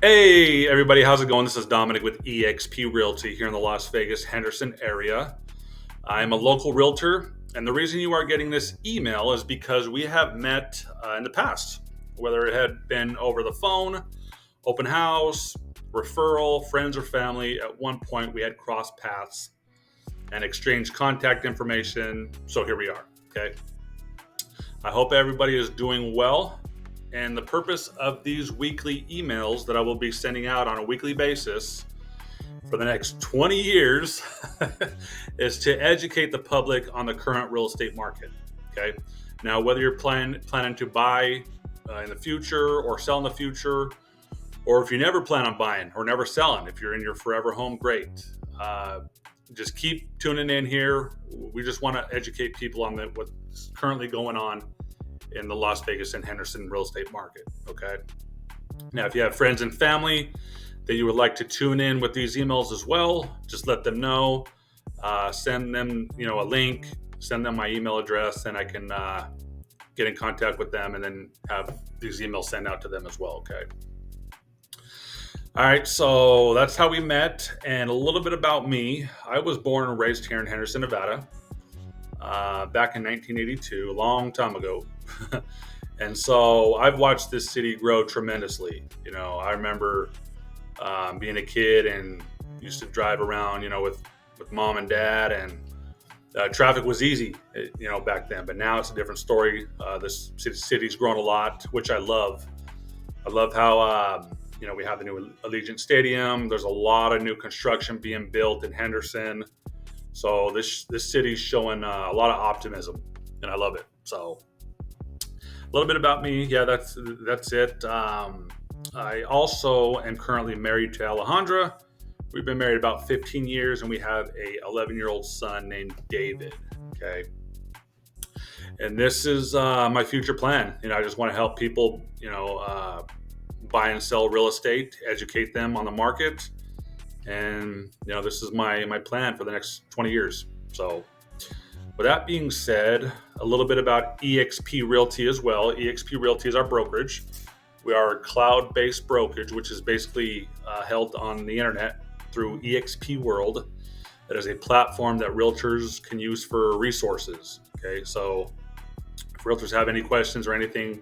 Hey, everybody, how's it going? This is Dominic with eXp Realty here in the Las Vegas, Henderson area. I'm a local realtor, and the reason you are getting this email is because we have met in the past, whether it had been over the phone, open house, referral, friends, or family. At one point, we had crossed paths and exchanged contact information. So here we are, okay? I hope everybody is doing well. And the purpose of these weekly emails that I will be sending out on a weekly basis for the next 20 years is to educate the public on the current real estate market. Okay. Now, whether you're planning to buy in the future or sell in the future, or if you never plan on buying or never selling, if you're in your forever home, great. Just keep tuning in here. We just want to educate people on what's currently going on in the Las Vegas and Henderson real estate market. Okay. Now, if you have friends and family that you would like to tune in with these emails as well, just let them know. Send them, a link. Send them my email address, and I can get in contact with them, and then have these emails sent out to them as well. Okay. All right. So that's how we met, and a little bit about me. I was born and raised here in Henderson, Nevada. Back in 1982, a long time ago. And so I've watched this city grow tremendously. I remember being a kid and used to drive around, with mom and dad, and traffic was easy, back then. But now it's a different story. This city's grown a lot, which I love. I love how, we have the new Allegiant Stadium. There's a lot of new construction being built in Henderson. So this city's showing a lot of optimism, and I love it. So a little bit about me. Yeah, that's it. I also am currently married to Alejandra. We've been married about 15 years, and we have a 11-year-old son named David. Okay. And this is my future plan. I just want to help people, buy and sell real estate, educate them on the market. And, this is my plan for the next 20 years. So with that being said, a little bit about eXp Realty as well. eXp Realty is our brokerage. We are a cloud-based brokerage, which is basically held on the internet through eXp World. That is a platform that realtors can use for resources. Okay, so if realtors have any questions or anything,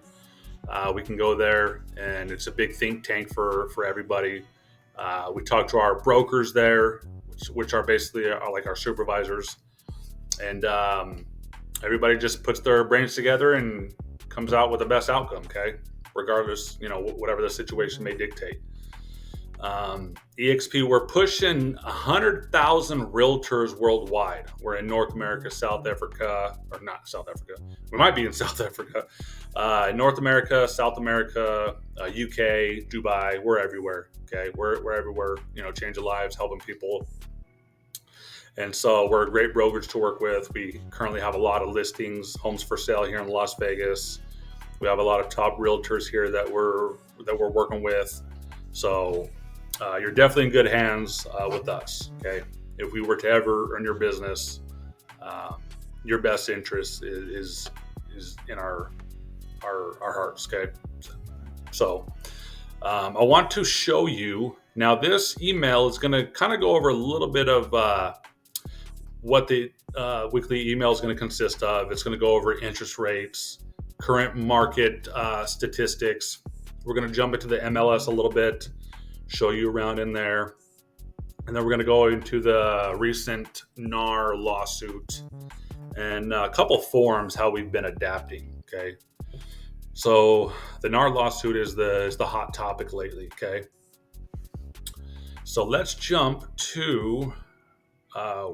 we can go there, and it's a big think tank for everybody. We talk to our brokers there, which are basically like our supervisors, and everybody just puts their brains together and comes out with the best outcome. Okay, regardless, whatever the situation may dictate. eXp, we're pushing 100,000 realtors worldwide. We're in North America, South Africa, or not South Africa. We might be in South Africa, North America, South America, UK, Dubai. We're everywhere. Okay, we're everywhere. Changing lives, helping people. And so we're a great brokerage to work with. We currently have a lot of listings, homes for sale here in Las Vegas. We have a lot of top realtors here that we're working with. So you're definitely in good hands with us. Okay, if we were to ever earn your business, your best interest is in our hearts. Okay, so I want to show you now. This email is going to kind of go over a little bit of what the weekly email is going to consist of. It's going to go over interest rates, current market statistics. We're going to jump into the MLS a little bit, show you around in there, and then we're going to go into the recent NAR lawsuit and a couple forums, how we've been adapting. Okay, so the NAR lawsuit is the hot topic lately. Okay, so let's jump to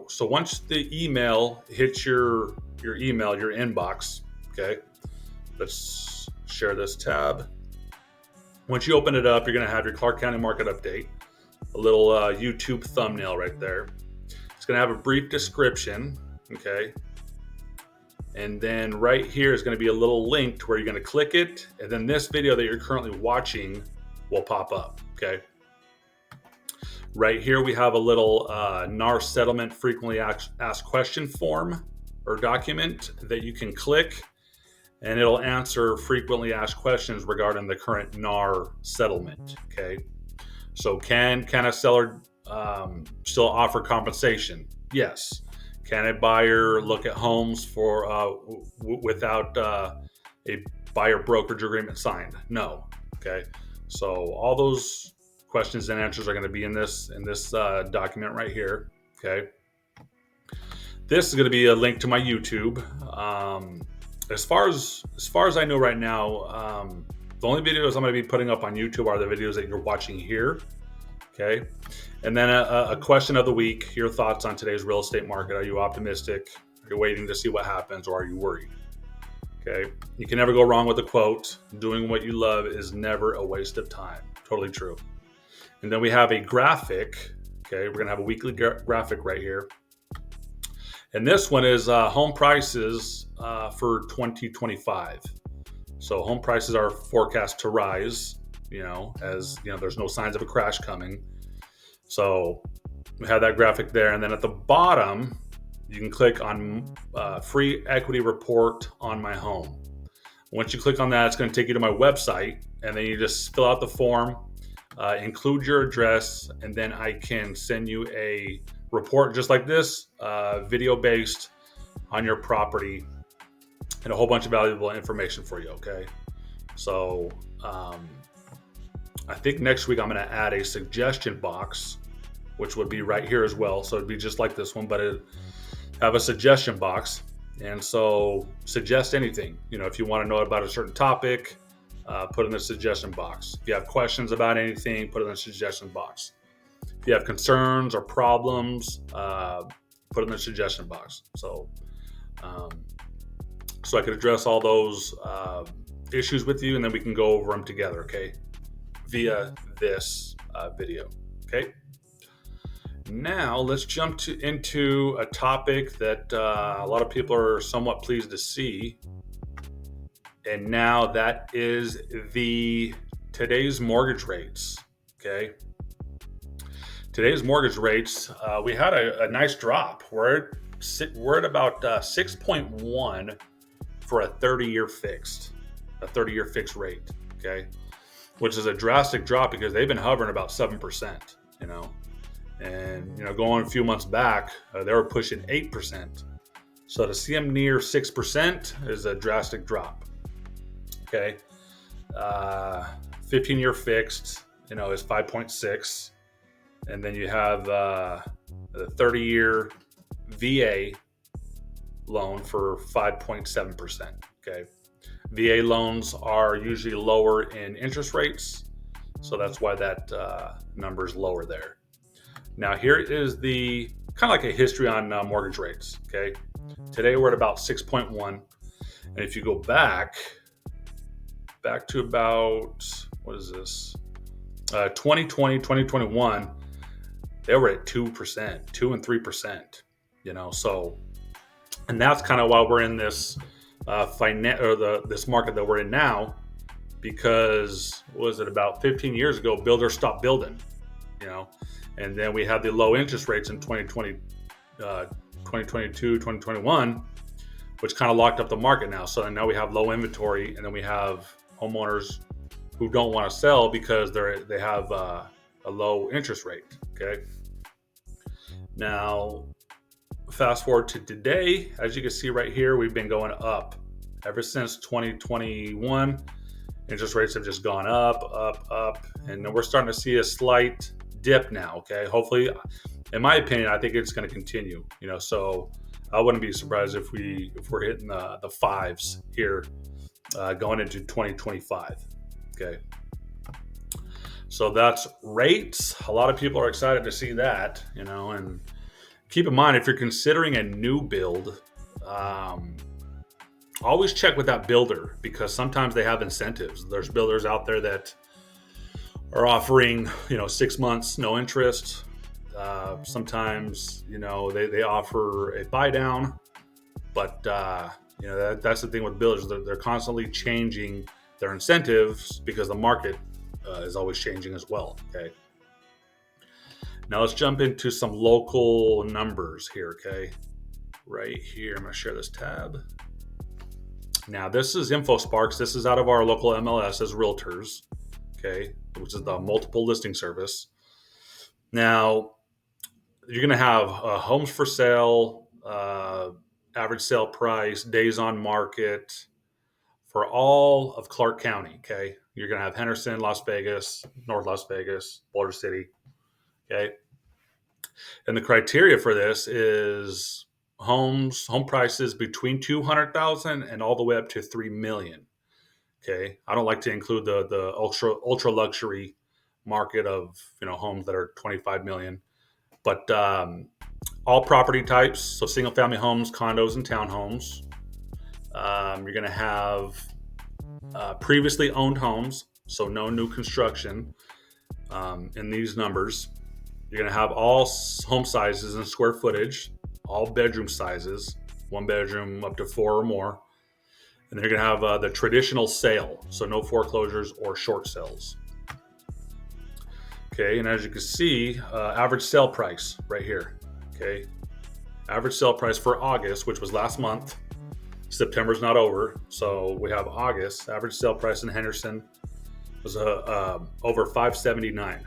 so once the email hits your inbox. Okay, let's share this tab. Once you open it up, you're going to have your Clark County market update, a little YouTube thumbnail right there. It's going to have a brief description, okay? And then right here is going to be a little link to where you're going to click it, and then this video that you're currently watching will pop up, okay? Right here we have a little NAR settlement frequently asked question form or document that you can click, and it'll answer frequently asked questions regarding the current NAR settlement. Okay. So can a seller still offer compensation? Yes. Can a buyer look at homes for without a buyer brokerage agreement signed? No. Okay. So all those questions and answers are going to be in this document right here. Okay. This is going to be a link to my YouTube. As far as I know right now, the only videos I'm going to be putting up on YouTube are the videos that you're watching here. Okay. And then a question of the week: your thoughts on today's real estate market? Are you optimistic? Are you waiting to see what happens, or are you worried? Okay. You can never go wrong with a quote. Doing what you love is never a waste of time. Totally true. And then we have a graphic. Okay. We're going to have a weekly graphic right here. And this one is home prices for 2025. So home prices are forecast to rise, as there's no signs of a crash coming. So we have that graphic there. And then at the bottom, you can click on free equity report on my home. Once you click on that, it's going to take you to my website. And then you just fill out the form, include your address, and then I can send you a report just like this, video based on your property, and a whole bunch of valuable information for you. Okay. So I think next week I'm going to add a suggestion box, which would be right here as well. So it'd be just like this one, but it have a suggestion box. And so suggest anything, if you want to know about a certain topic, put in the suggestion box. If you have questions about anything, put it in the suggestion box. If you have concerns or problems, put it in the suggestion box. So I could address all those issues with you, and then we can go over them together, okay, via this video, okay? Now let's jump into a topic that a lot of people are somewhat pleased to see, and now that is today's mortgage rates, okay? Today's mortgage rates, we had a nice drop. We're at about 6.1 for a 30-year fixed rate, okay? Which is a drastic drop because they've been hovering about 7%, and going a few months back, they were pushing 8%. So to see them near 6% is a drastic drop, okay? 15-year fixed, is 5.6. And then you have the 30-year VA loan for 5.7%. Okay, VA loans are usually lower in interest rates, so that's why that number is lower there. Now here is the kind of like a history on mortgage rates. Okay, today we're at about 6.1, and if you go back to about 2020, 2021. They were at 2%, 2 and 3%, so, and that's kind of why we're in this this market that we're in now, because about 15 years ago, builders stopped building, and then we had the low interest rates in 2020, 2022, 2021, which kind of locked up the market now. So now we have low inventory, and then we have homeowners who don't want to sell because they have a low interest rate. Okay. Now, fast forward to today, as you can see right here, we've been going up ever since 2021. Interest rates have just gone up, and then we're starting to see a slight dip now. Okay, hopefully, in my opinion, I think it's going to continue. So I wouldn't be surprised if we're hitting the fives here going into 2025. Okay. So that's rates. A lot of people are excited to see that, and keep in mind, if you're considering a new build, always check with that builder, because sometimes they have incentives. There's builders out there that are offering, 6 months, no interest. Sometimes, they offer a buy down, but, that's the thing with builders. They're constantly changing their incentives because the market is always changing as well. Okay. Now let's jump into some local numbers here. Okay. Right here, I'm going to share this tab. Now this is InfoSparks. This is out of our local MLS as realtors. okay, which is the multiple listing service. Now, you're going to have homes for sale, average sale price, days on market for all of Clark County. Okay. You're going to have Henderson, Las Vegas, North Las Vegas, Boulder City. Okay. And the criteria for this is home prices between 200,000 and all the way up to 3 million. Okay. I don't like to include the ultra luxury market of, homes that are 25 million, but all property types, so single family homes, condos, and townhomes. You're going to have previously owned homes, so no new construction in these numbers. You're going to have all home sizes and square footage, all bedroom sizes, one bedroom up to 4 or more. And then you're going to have the traditional sale, so no foreclosures or short sales. Okay, and as you can see, average sale price right here. Okay, average sale price for August, which was last month. September's not over, so we have August. Average sale price in Henderson was over 579.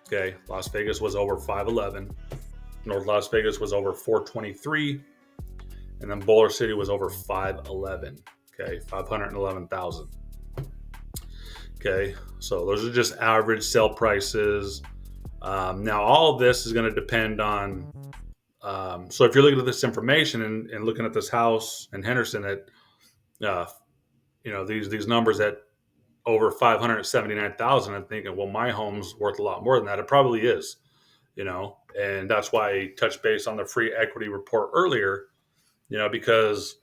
Okay, Las Vegas was over 511. North Las Vegas was over 423, and then Boulder City was over 511. Okay, 511,000. Okay, so those are just average sale prices. Now, all of this is going to depend on. So if you're looking at this information and looking at this house in Henderson at, these numbers at over 579,000, and thinking, well, my home's worth a lot more than that. It probably is, and that's why I touched base on the free equity report earlier, because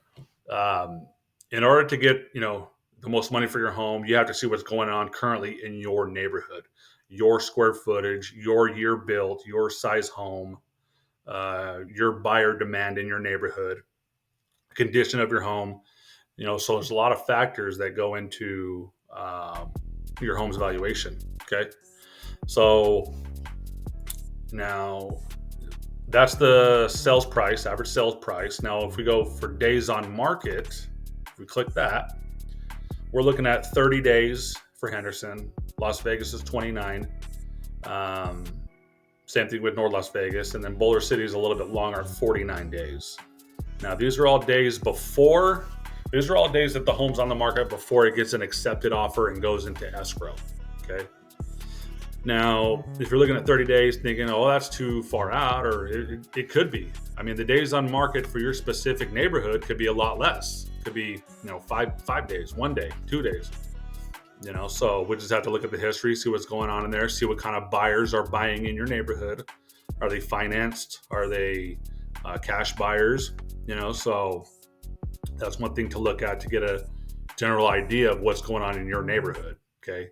in order to get, the most money for your home, you have to see what's going on currently in your neighborhood, your square footage, your year built, your size home, your buyer demand in your neighborhood, condition of your home. So there's a lot of factors that go into your home's valuation. Okay. So now that's the sales price, average sales price. Now, if we go for days on market, if we click that, we're looking at 30 days for Henderson. Las Vegas is 29. Same thing with North Las Vegas. And then Boulder City is a little bit longer, 49 days. Now, these are all days that the home's on the market before it gets an accepted offer and goes into escrow. Okay. Now, if you're looking at 30 days thinking, oh, that's too far out, or it could be. I mean, the days on market for your specific neighborhood could be a lot less. It could be, 5 days, 1 day, 2 days. So we just have to look at the history, see what's going on in there, see what kind of buyers are buying in your neighborhood. Are they financed? Are they cash buyers? So that's one thing to look at to get a general idea of what's going on in your neighborhood. Okay.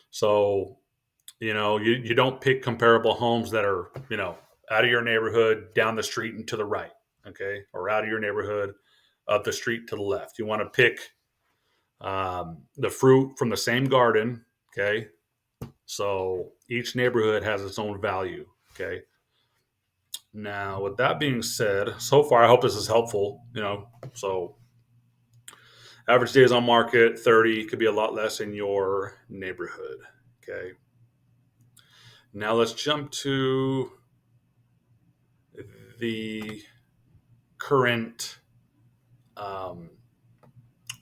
So, you don't pick comparable homes that are, out of your neighborhood, down the street and to the right. Okay. Or out of your neighborhood, up the street to the left. You want to pick the fruit from the same garden. Okay. So each neighborhood has its own value. Okay. Now, with that being said, so far, I hope this is helpful. So average days on market, 30, could be a lot less in your neighborhood. Okay. Now let's jump to the current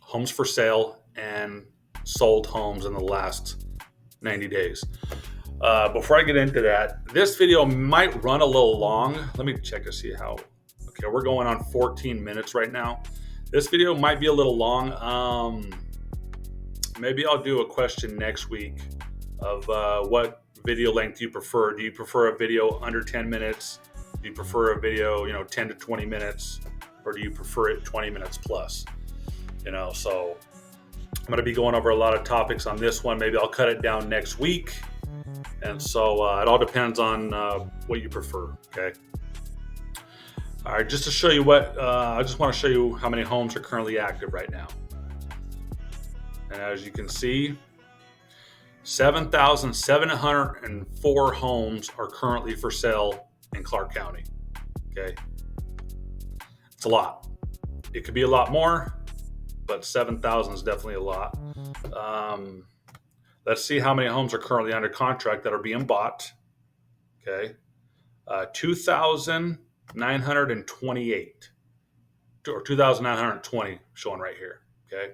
homes for sale and sold homes in the last 90 days. Before I get into that, this video might run a little long. Let me check to see how. Okay, we're going on 14 minutes right now. This video might be a little long. Maybe I'll do a question next week of what video length you prefer. Do you prefer a video under 10 minutes? Do you prefer a video, 10 to 20 minutes? Or do you prefer it 20 minutes plus? So I'm going to be going over a lot of topics on this one. Maybe I'll cut it down next week. And so it all depends on what you prefer. Okay. All right. Just to show you I just want to show you how many homes are currently active right now. And as you can see, 7,704 homes are currently for sale in Clark County. Okay. It's a lot. It could be a lot more, but 7,000 is definitely a lot. Let's see how many homes are currently under contract that are being bought. Okay. 2,928 or 2,920 showing right here. Okay.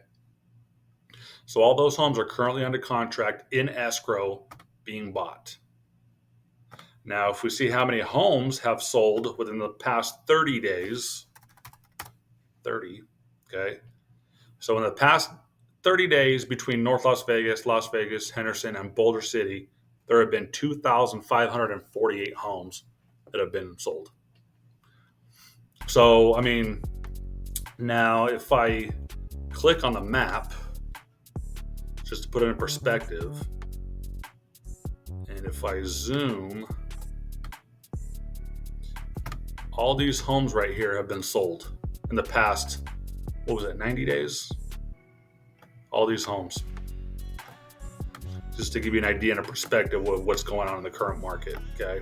So all those homes are currently under contract in escrow being bought. Now, if we see how many homes have sold within the past 30 days, 30, okay. So in the past 30 days between North Las Vegas, Henderson, and Boulder City, there have been 2,548 homes that have been sold. So, I mean, now if I click on the map, just to put it in perspective, and if I zoom, all these homes right here have been sold in the past, 90 days? All these homes. Just to give you an idea and a perspective of what's going on in the current market, okay?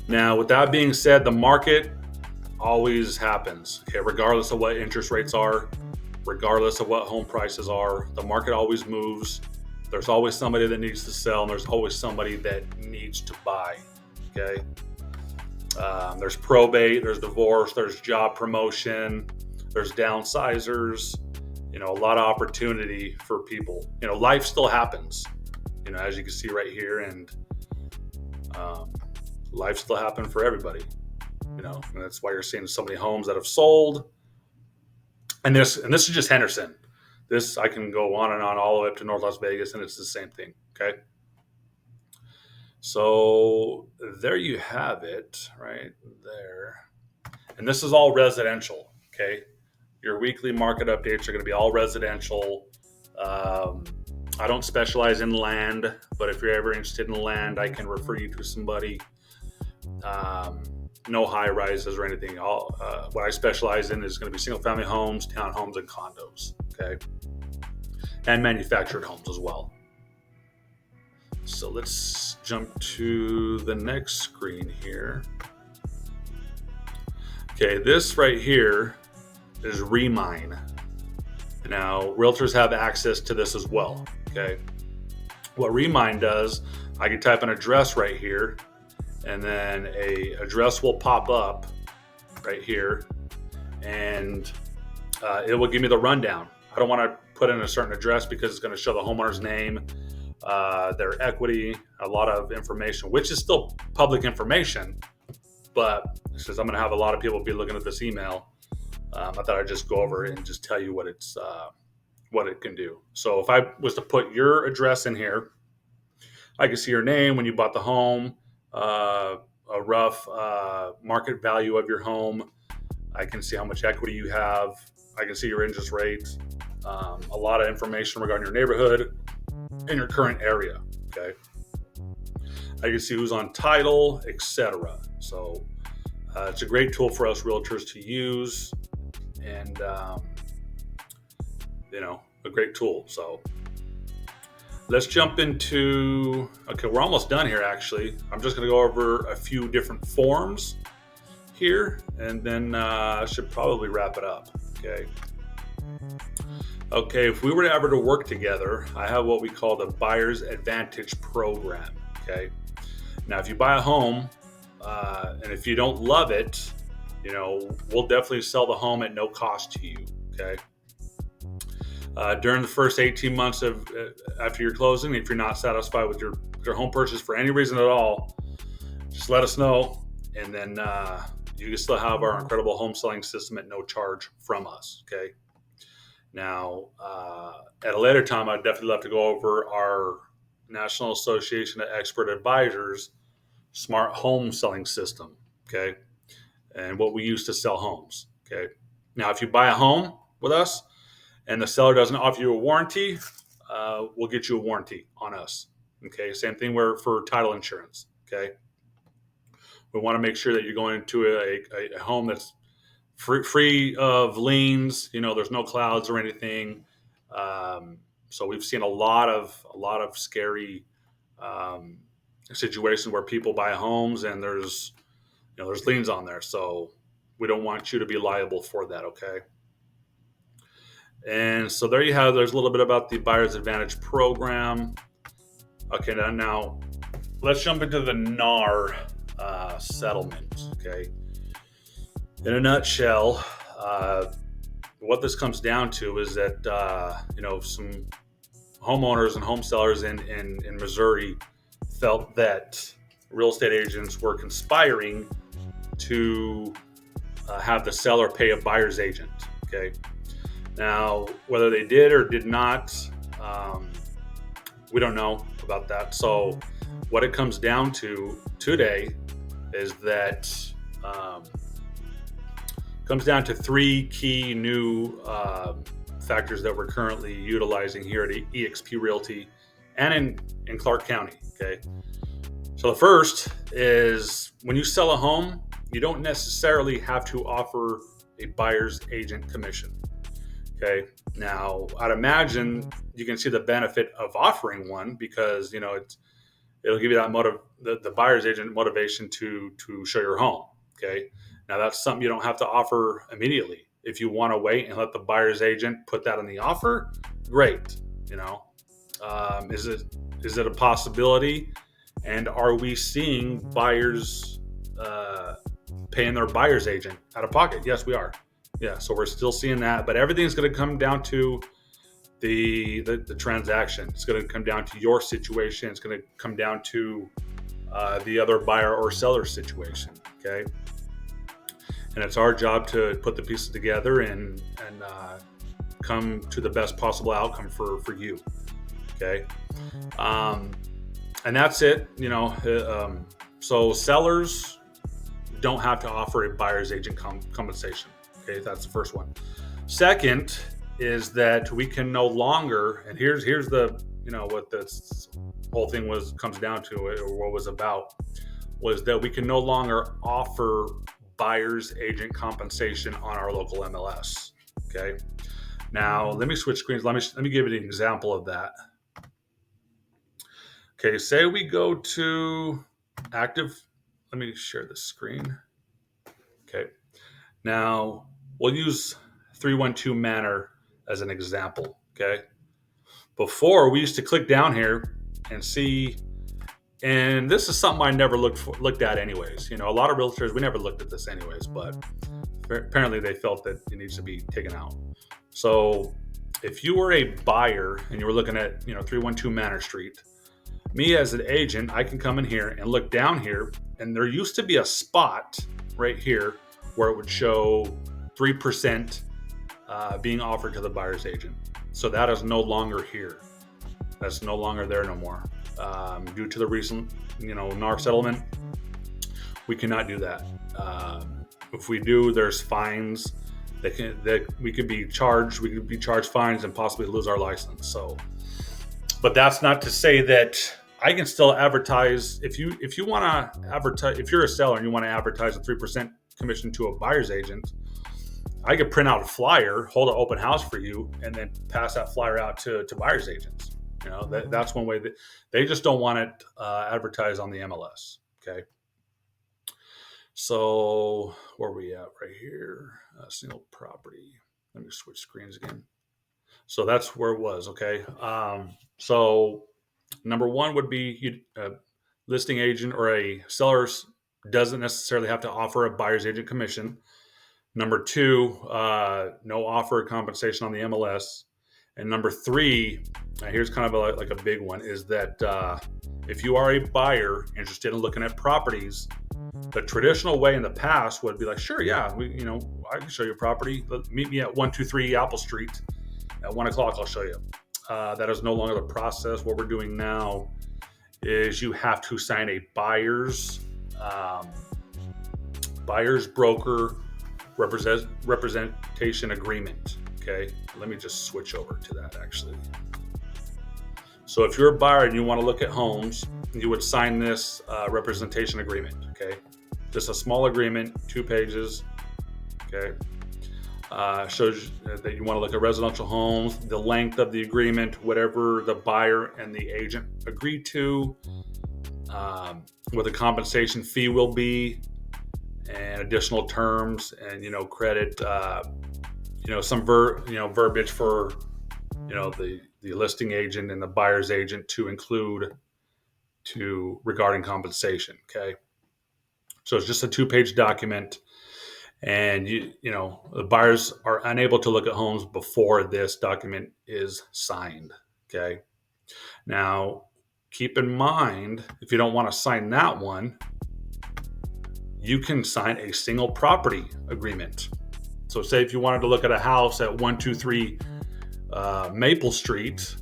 Now, with that being said, the market always happens, okay? Regardless of what interest rates are, regardless of what home prices are, the market always moves. There's always somebody that needs to sell, and there's always somebody that needs to buy, okay? There's probate, there's divorce, there's job promotion, there's downsizers, a lot of opportunity for people. Life still happens, as you can see right here, and life still happens for everybody, and that's why you're seeing so many homes that have sold. And this is just Henderson. This, I can go on and on all the way up to North Las Vegas, and it's the same thing, okay? So there you have it, right there. And this is all residential, okay? Your weekly market updates are going to be all residential. I don't specialize in land, but if you're ever interested in land, I can refer you to somebody. No high rises or anything. What I specialize in is going to be single family homes, townhomes, and condos, okay? And manufactured homes as well. So let's jump to the next screen here. Okay, this right here is Remine. Now, realtors have access to this as well, okay? What Remine does, I can type an address right here, and then a address will pop up right here, and it will give me the rundown. I don't want to put in a certain address because it's going to show the homeowner's name, their equity, a lot of information, which is still public information, but since I'm going to have a lot of people be looking at this email, I thought I'd just go over it and just tell you what it can do. So if I was to put your address in here, I can see your name when you bought the home, a rough market value of your home. I can see how much equity you have. I can see your interest rates, a lot of information regarding your neighborhood and your current area, okay? I can see who's on title, etc. So it's a great tool for us realtors to use, and a great tool. So let's jump into, okay, we're almost done here actually. I'm just going to go over a few different forms here, and then I should probably wrap it up, okay? Okay, if we were ever to work together, I have what we call the Buyer's Advantage Program, okay? Now, if you buy a home, and if you don't love it, we'll definitely sell the home at no cost to you, okay? During the first 18 months after your closing, if you're not satisfied with your home purchase for any reason at all, just let us know, and then you can still have our incredible home selling system at no charge from us, okay? Now, at a later time, I'd definitely love to go over our National Association of Expert Advisors smart home selling system, okay? And what we use to sell homes, okay? Now, if you buy a home with us and the seller doesn't offer you a warranty, we'll get you a warranty on us, okay? Same thing for title insurance, okay? We want to make sure that you're going into a home that's free of liens. There's no clouds or anything. So we've seen a lot of scary situations where people buy homes and there's liens on there. So we don't want you to be liable for that, okay? And so there you have, there's a little bit about the Buyer's Advantage program. Okay, now let's jump into the NAR settlement. Okay, in a nutshell, what this comes down to is that some homeowners and home sellers in Missouri felt that real estate agents were conspiring to have the seller pay a buyer's agent. Okay, now whether they did or did not, we don't know about that. So what it comes down to today is that comes down to three key new factors that we're currently utilizing here at eXp Realty and in Clark County. Okay, so the first is when you sell a home, you don't necessarily have to offer a buyer's agent commission. Okay, now I'd imagine you can see the benefit of offering one because it'll give you that the buyer's agent motivation to show your home. Okay, now that's something you don't have to offer immediately. If you want to wait and let the buyer's agent put that on the offer, great. Is it a possibility? And are we seeing buyers paying their buyer's agent out of pocket? Yes, we are. Yeah, so we're still seeing that, but everything's going to come down to the transaction. It's going to come down to your situation. It's going to come down to the other buyer or seller situation. Okay, and it's our job to put the pieces together and come to the best possible outcome for you. Okay, and that's it. So sellers don't have to offer a buyer's agent compensation. Okay, that's the first one. Second is that we can no longer, and here's the what this whole thing comes down to, or what was about, was that we can no longer offer buyer's agent compensation on our local MLS. Okay, now let me switch screens. Let me give you an example of that. Okay, say we go to active. Let me share the screen. Okay, now we'll use 312 Manor as an example. Okay, before we used to click down here and see, and this is something I never looked at anyways. A lot of realtors, we never looked at this anyways, but apparently they felt that it needs to be taken out. So if you were a buyer and you were looking at 312 Manor Street, me as an agent, I can come in here and look down here, and there used to be a spot right here where it would show 3% being offered to the buyer's agent. So that is no longer here. That's no longer there no more. Due to the recent, NAR settlement, we cannot do that. If we do, there's fines that we could be charged. We could be charged fines and possibly lose our license. So, but that's not to say that I can still advertise. If you want to advertise, if you're a seller and you want to advertise a 3% commission to a buyer's agent, I could print out a flyer, hold an open house for you, and then pass that flyer out to buyer's agents. That's one way that they just don't want it advertised on the MLS. Okay. So where are we at right here? Single property. Let me switch screens again. So that's where it was. Okay. So number one would be a listing agent or a seller doesn't necessarily have to offer a buyer's agent commission. Number two, no offer compensation on the MLS. And number three, here's kind of like a big one, is that if you are a buyer interested in looking at properties, the traditional way in the past would be like, sure, yeah, I can show you a property. Meet me at 123 Apple Street at 1:00. I'll show you. That is no longer the process. What we're doing now is you have to sign a buyer's broker representation agreement. Okay, let me just switch over to that actually. So if you're a buyer and you want to look at homes, you would sign this representation agreement. Okay, just a small agreement, 2 pages. Okay, shows that you want to look at residential homes, the length of the agreement, whatever the buyer and the agent agreed to, what the compensation fee will be, and additional terms, and credit, some verbiage for the listing agent and the buyer's agent to include regarding compensation. Okay, so it's just a 2-page document, and the buyers are unable to look at homes before this document is signed. Okay, now keep in mind, if you don't want to sign that one, you can sign a single property agreement. So say if you wanted to look at a house at 123 Maple Street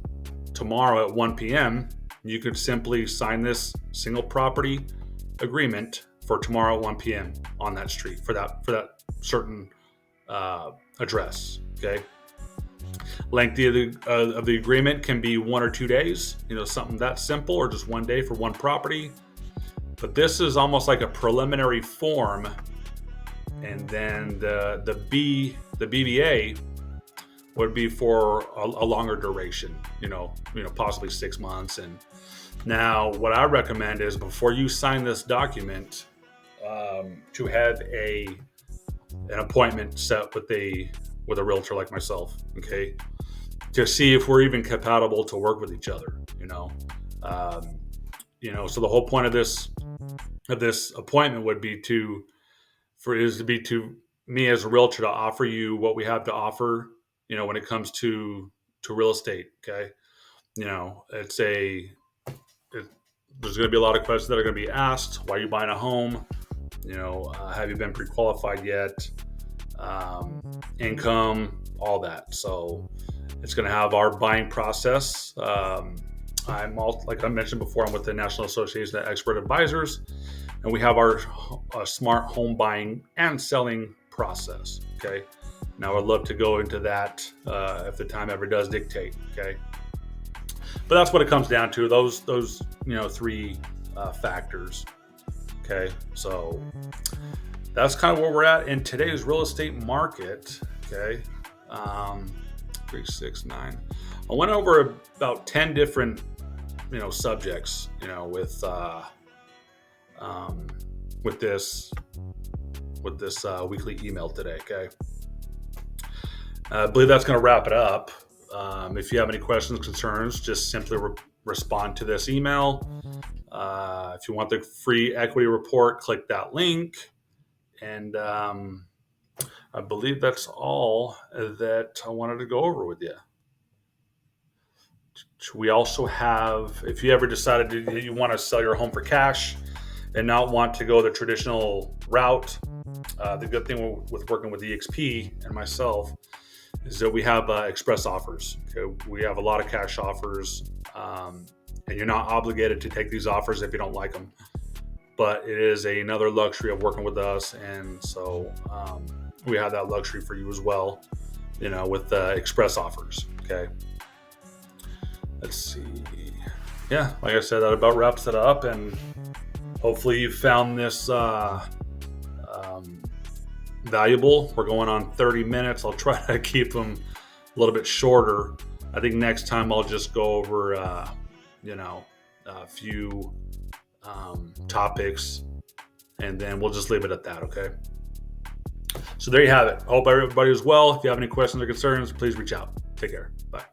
tomorrow at 1 p.m., you could simply sign this single property agreement for tomorrow at 1 p.m. on that street for that certain address. Okay. Length of the agreement can be 1 or 2 days, something that simple, or just 1 day for one property. But this is almost like a preliminary form, and then the BBA would be for a longer duration, possibly 6 months. And now what I recommend is, before you sign this document, to have an appointment set with a realtor like myself, okay, to see if we're even compatible to work with each other. So the whole point of this appointment would be to me as a realtor to offer you what we have to offer, when it comes to real estate. Okay. There's going to be a lot of questions that are going to be asked. Why are you buying a home? Have you been pre-qualified yet? Income, all that. So it's going to have our buying process. Like I mentioned before, I'm with the National Association of Expert Advisors, and we have our smart home buying and selling process. Okay. Now I'd love to go into that if the time ever does dictate. Okay. But that's what it comes down to. Those 3 factors. Okay. So that's kind of where we're at in today's real estate market. Okay. 369. I went over about 10 different subjects, with this weekly email today. Okay. I believe that's going to wrap it up. If you have any questions, concerns, just simply respond to this email. If you want the free equity report, click that link. And I believe that's all that I wanted to go over with you. We also have, if you ever decided you want to sell your home for cash and not want to go the traditional route, the good thing with working with EXP and myself is that we have express offers. Okay? We have a lot of cash offers, and you're not obligated to take these offers if you don't like them. But it is another luxury of working with us, and so we have that luxury for you as well, with express offers. Okay. Let's see. Yeah, like I said, that about wraps it up, and hopefully you found this valuable. We're going on 30 minutes. I'll try to keep them a little bit shorter. I think next time I'll just go over, a few topics, and then we'll just leave it at that. Okay. So there you have it. Hope everybody is well. If you have any questions or concerns, please reach out. Take care. Bye.